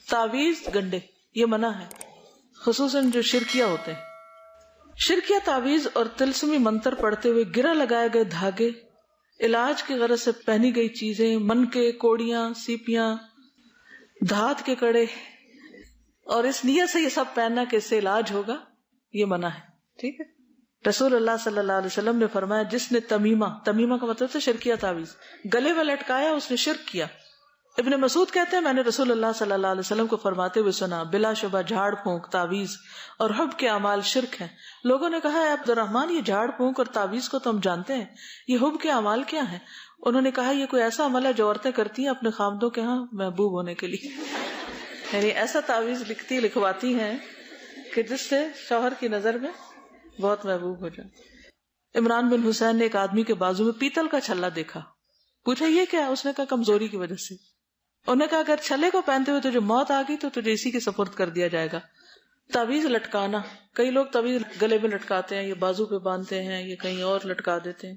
تعویذ گنڈے یہ منع ہے، خصوصاً جو شرکیہ ہوتے ہیں. شرکیہ تعویذ اور تلسمی منتر پڑھتے ہوئے گرہ لگائے گئے دھاگے، علاج کی غرض سے پہنی گئی چیزیں، منکے، کوڑیاں، سیپیاں، دھات کے کڑے، اور اس نیت سے یہ سب پہننا کہ اس سے علاج ہوگا، یہ منع ہے. ٹھیک ہے. رسول اللہ صلی اللہ علیہ وسلم نے فرمایا جس نے تمیمہ کا مطلب تھا شرکیہ تعویذ گلے میں لٹکایا اس نے شرک کیا. ابن مسعود کہتے ہیں میں نے رسول اللہ صلی اللہ علیہ وسلم کو فرماتے ہوئے سنا بلا شبہ جھاڑ پھونک، تعویذ اور حب کے اعمال شرک ہیں. لوگوں نے کہا اے عبد الرحمن یہ جھاڑ پھونک اور تعویذ کو تو ہم جانتے ہیں، یہ حب کے اعمال کیا ہیں؟ انہوں نے کہا یہ کوئی ایسا عمل ہے جو عورتیں کرتی ہیں اپنے خامدوں کے ہاں محبوب ہونے کے لیے. یعنی ایسا تعویذ لکھواتی ہیں کہ جس سے شوہر کی نظر میں بہت محبوب ہو جائے. عمران بن حسین نے ایک آدمی کے بازو میں پیتل کا چھلا دیکھا، پوچھا یہ کیا؟ اس نے کہا کمزوری کی وجہ سے. انہوں نے کہا اگر چھلے کو پہنتے ہوئے تجھے موت آ گئی تو تجھے اسی کے سپرد کر دیا جائے گا. تعویذ لٹکانا، کئی لوگ تعویذ گلے میں لٹکاتے ہیں، یہ بازو پہ باندھتے ہیں، یہ کہیں اور لٹکا دیتے ہیں.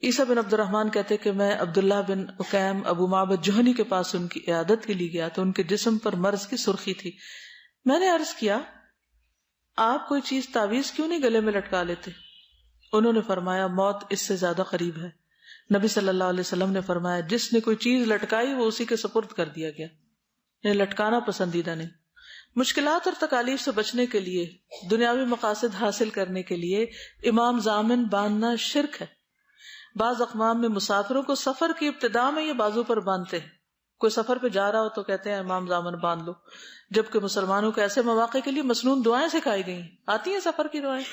عیسیٰ بن عبد الرحمن کہتے کہ میں عبداللہ بن اقیم ابو معبد جوہنی کے پاس ان کی عیادت کے لیے گیا تو ان کے جسم پر مرض کی سرخی تھی. میں نے عرض کیا آپ کوئی چیز تعویذ کیوں نہیں گلے میں لٹکا لیتے؟ انہوں نے فرمایا موت اس سے زیادہ قریب ہے. نبی صلی اللہ علیہ وسلم نے فرمایا جس نے کوئی چیز لٹکائی وہ اسی کے سپرد کر دیا گیا. یعنی لٹکانا پسندیدہ نہیں. مشکلات اور تکالیف سے بچنے کے لیے، دنیاوی مقاصد حاصل کرنے کے لیے امام ضامن باندھنا شرک ہے. بعض اقوام میں مسافروں کو سفر کی ابتدا میں یہ بازو پر باندھتے ہیں. کوئی سفر پہ جا رہا ہو تو کہتے ہیں امام ضامن باندھ لو، جبکہ مسلمانوں کو ایسے مواقع کے لیے مسنون دعائیں سکھائی گئی ہیں. آتی ہیں سفر کی دعائیں.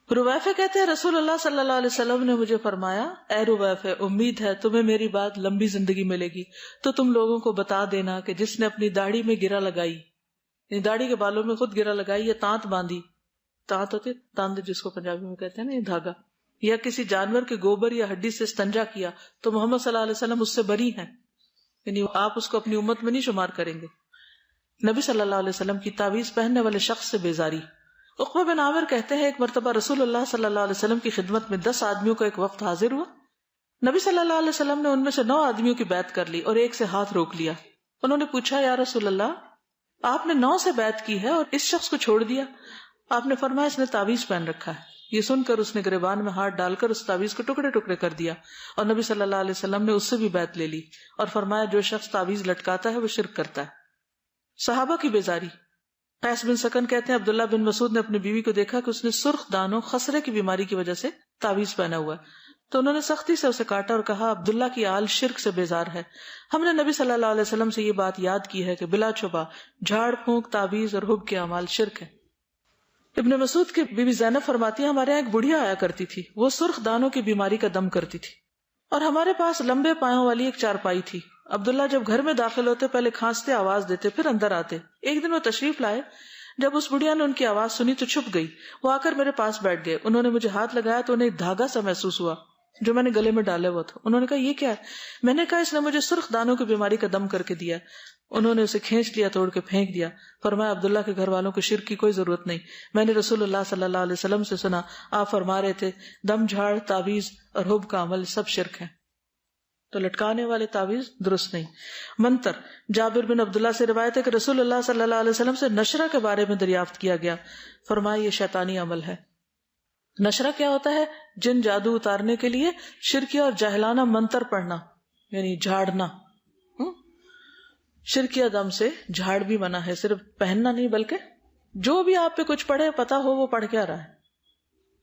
رویفہ کہتے ہیں رسول اللہ صلی اللہ علیہ وسلم نے مجھے فرمایا اے رویفہ امید ہے تمہیں میری بات لمبی زندگی ملے گی تو تم لوگوں کو بتا دینا کہ جس نے اپنی داڑھی میں گرہ لگائی، یعنی داڑھی کے بالوں میں خود گرہ لگائی یا تانت باندھی، تانت ہوتی تاند جس کو پنجابی میں کہتے ہیں نا، یہ دھاگا، یا کسی جانور کے گوبر یا ہڈی سے استنجا کیا تو محمد صلی اللہ علیہ وسلم اس سے بری ہیں، یعنی آپ اس کو اپنی امت میں نہیں شمار کریں گے. نبی صلی اللہ علیہ وسلم کی تعویذ پہننے والے شخص سے بیزاری. عقبہ بن عامر کہتے ہیں ایک مرتبہ رسول اللہ صلی اللہ علیہ وسلم کی خدمت میں 10 آدمیوں کا ایک وفد حاضر ہوا. نبی صلی اللہ علیہ وسلم نے ان میں سے 9 آدمیوں کی بیعت کر لی اور ایک سے ہاتھ روک لیا. انہوں نے پوچھا یا رسول اللہ آپ نے 9 سے بیعت کی ہے اور اس شخص کو چھوڑ دیا؟ آپ نے فرمایا اس نے تعویذ پہن رکھا ہے. یہ سن کر اس نے گریبان میں ہاتھ ڈال کر اس تعویذ کو ٹکڑے ٹکڑے کر دیا اور نبی صلی اللہ علیہ وسلم نے اس سے بھی بیعت لے لی اور فرمایا جو شخص تعویذ لٹکاتا ہے وہ شرک کرتا ہے. صحابہ کی بیزاری. قیس بن سکن کہتے ہیں عبداللہ بن مسعود نے اپنی بیوی کو دیکھا کہ اس نے سرخ دانوں خسرے کی بیماری کی وجہ سے تعویذ پہنا ہوا ہے تو انہوں نے سختی سے اسے کاٹا اور کہا عبداللہ کی آل شرک سے بیزار ہے. ہم نے نبی صلی اللہ علیہ وسلم سے یہ بات یاد کی ہے کہ بلا شبہ جھاڑ پھونک، تعویذ اور حب کے اعمال شرک ہیں. ابن مسعود کی بیوی زینب فرماتی ہے ہمارے یہاں ایک بڑھیا آیا کرتی تھی، وہ سرخ دانوں کی بیماری کا دم کرتی تھی اور ہمارے پاس لمبے پایوں والی ایک چارپائی تھی. عبداللہ جب گھر میں داخل ہوتے پہلے کھانستے آواز دیتے پھر اندر آتے. ایک دن وہ تشریف لائے، جب اس بڑھیا نے ان کی آواز سنی تو چھپ گئی. وہ آ کر میرے پاس بیٹھ گئے. انہوں نے مجھے ہاتھ لگایا تو انہیں دھاگا سا محسوس ہوا جو میں نے گلے میں ڈالے ہوا تھا. انہوں نے کہا یہ کیا ہے؟ میں نے کہا اس نے مجھے سرخ دانوں کی بیماری کا دم کر کے دیا. انہوں نے اسے کھینچ لیا، توڑ کے پھینک دیا. فرمایا عبداللہ کے گھر والوں کو شرک کی کوئی ضرورت نہیں. میں نے رسول اللہ صلی اللہ علیہ وسلم سے سنا آپ فرما رہے تھے دم جھاڑ، تعویذ اور حب کا عمل سب شرک ہے. تو لٹکانے والے تعویذ درست نہیں. منتر. جابر بن عبداللہ سے روایت ہے کہ رسول اللہ صلی اللہ علیہ وسلم سے نشرہ کے بارے میں دریافت کیا گیا. فرمایا یہ شیطانی عمل ہے. نشرہ کیا ہوتا ہے؟ جن جادو اتارنے کے لیے شرکیہ اور جاہلانہ منتر پڑھنا، یعنی جھاڑنا. شرکیہ دم سے جھاڑ بھی منع ہے، صرف پہننا نہیں بلکہ جو بھی آپ پہ کچھ پڑھے پتا ہو وہ پڑھ کیا رہا ہے.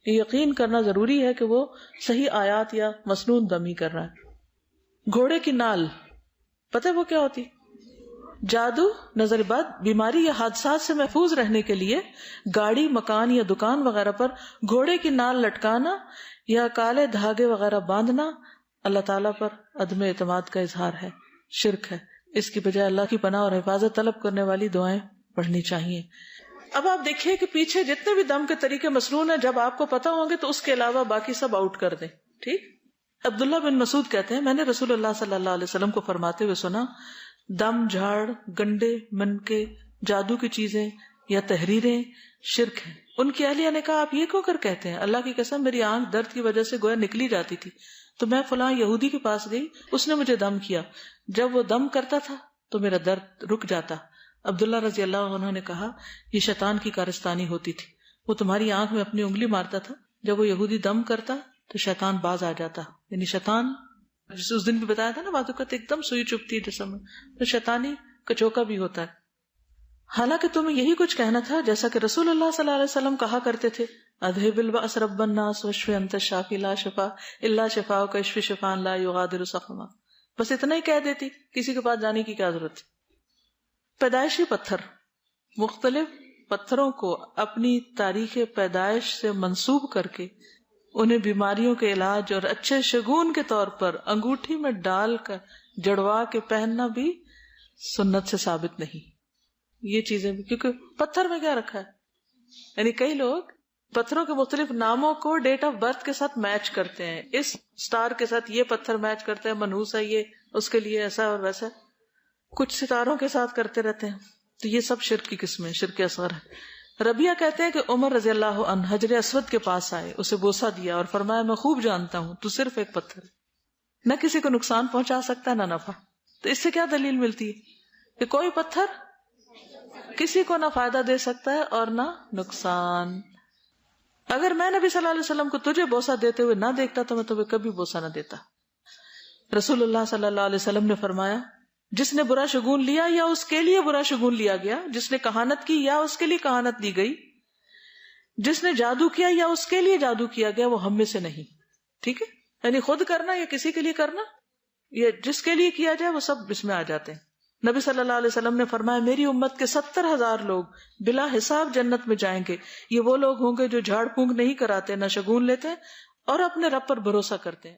یہ یقین کرنا ضروری ہے کہ وہ صحیح آیات یا مسنون دم ہی کر رہا ہے. گھوڑے کی نال پتہ وہ کیا ہوتی؟ جادو، نظر بد، بیماری یا حادثات سے محفوظ رہنے کے لیے گاڑی، مکان یا دکان وغیرہ پر گھوڑے کی نال لٹکانا یا کالے دھاگے وغیرہ باندھنا اللہ تعالیٰ پر عدم اعتماد کا اظہار ہے، شرک ہے. اس کی بجائے اللہ کی پناہ اور حفاظت طلب کرنے والی دعائیں پڑھنی چاہیے. اب آپ دیکھیے کہ پیچھے جتنے بھی دم کے طریقے مسنون ہیں جب آپ کو پتا ہوں گے تو اس کے علاوہ باقی سب آؤٹ کر دیں. ٹھیک. عبداللہ بن مسعود کہتے ہیں میں نے رسول اللہ صلی اللہ علیہ وسلم کو فرماتے ہوئے سنا دم، جھاڑ، گنڈے، منکے، جادو کی چیزیں یا تحریریں شرک ہیں. ان کی اہلیہ نے کہا آپ یہ کیوں کر کہتے ہیں؟ اللہ کی قسم میری آنکھ درد کی وجہ سے گویا نکلی جاتی تھی تو میں فلاں یہودی کے پاس گئی، اس نے مجھے دم کیا. جب وہ دم کرتا تھا تو میرا درد رک جاتا. عبداللہ رضی اللہ عنہ نے کہا یہ شیطان کی کارستانی ہوتی تھی. وہ تمہاری آنکھ میں اپنی انگلی مارتا تھا، جب وہ یہودی دم کرتا تو شیطان باز آ جاتا. یعنی شیطان جسے اس دن بھی بتایا تھا نا، بعض اوقات ایک دم سوئی چبھتی ہے جسم میں، تو شیطانی کچوکا بھی ہوتا ہے. حالانکہ تمہیں یہی کچھ کہنا تھا جیسا کہ رسول اللہ صلی اللہ علیہ وسلم کہا کرتے تھے، اذهب البأس رب الناس واشف انت الشافی لا شفاء الا شفاءک اشف شفاء لا یغادر سقما. بس اتنا ہی کہہ دیتی، کسی کے پاس جانے کی کیا ضرورت تھی. پیدائشی پتھر، مختلف پتھروں کو اپنی تاریخ پیدائش سے منسوب کر کے انہیں بیماریوں کے علاج اور اچھے شگون کے طور پر انگوٹھی میں ڈال کر جڑوا کے پہننا بھی سنت سے ثابت نہیں. یہ چیزیں بھی، کیونکہ پتھر میں کیا رکھا ہے، یعنی کئی لوگ پتھروں کے مختلف ناموں کو ڈیٹ آف برتھ کے ساتھ میچ کرتے ہیں. اس سٹار کے ساتھ یہ پتھر میچ کرتے ہیں، منحوس ہے یہ، اس کے لیے ایسا اور ویسا. کچھ ستاروں کے ساتھ کرتے رہتے ہیں. تو یہ سب شرک کی قسمیں، شرک اصغر ہے. ربیہ کہتے ہیں کہ عمر رضی اللہ عنہ حجر اسود کے پاس آئے، اسے بوسہ دیا اور فرمایا میں خوب جانتا ہوں تو صرف ایک پتھر ہے، نہ کسی کو نقصان پہنچا سکتا ہے نہ نفع. تو اس سے کیا دلیل ملتی ہے کہ کوئی پتھر کسی کو نہ فائدہ دے سکتا ہے اور نہ نقصان. اگر میں نبی صلی اللہ علیہ وسلم کو تجھے بوسہ دیتے ہوئے نہ دیکھتا تو میں تمہیں کبھی بوسہ نہ دیتا. رسول اللہ صلی اللہ علیہ وسلم نے فرمایا جس نے برا شگون لیا یا اس کے لیے برا شگون لیا گیا، جس نے کہانت کی یا اس کے لیے کہانت دی گئی، جس نے جادو کیا یا اس کے لیے جادو کیا گیا، وہ ہم میں سے نہیں. ٹھیک ہے، یعنی خود کرنا یا کسی کے لیے کرنا، یا جس کے لیے کیا جائے، وہ سب اس میں آ جاتے ہیں. نبی صلی اللہ علیہ وسلم نے فرمایا میری امت کے 70,000 لوگ بلا حساب جنت میں جائیں گے. یہ وہ لوگ ہوں گے جو جھاڑ پھونک نہیں کراتے، نہ شگون لیتے اور اپنے رب پر بھروسہ کرتے ہیں.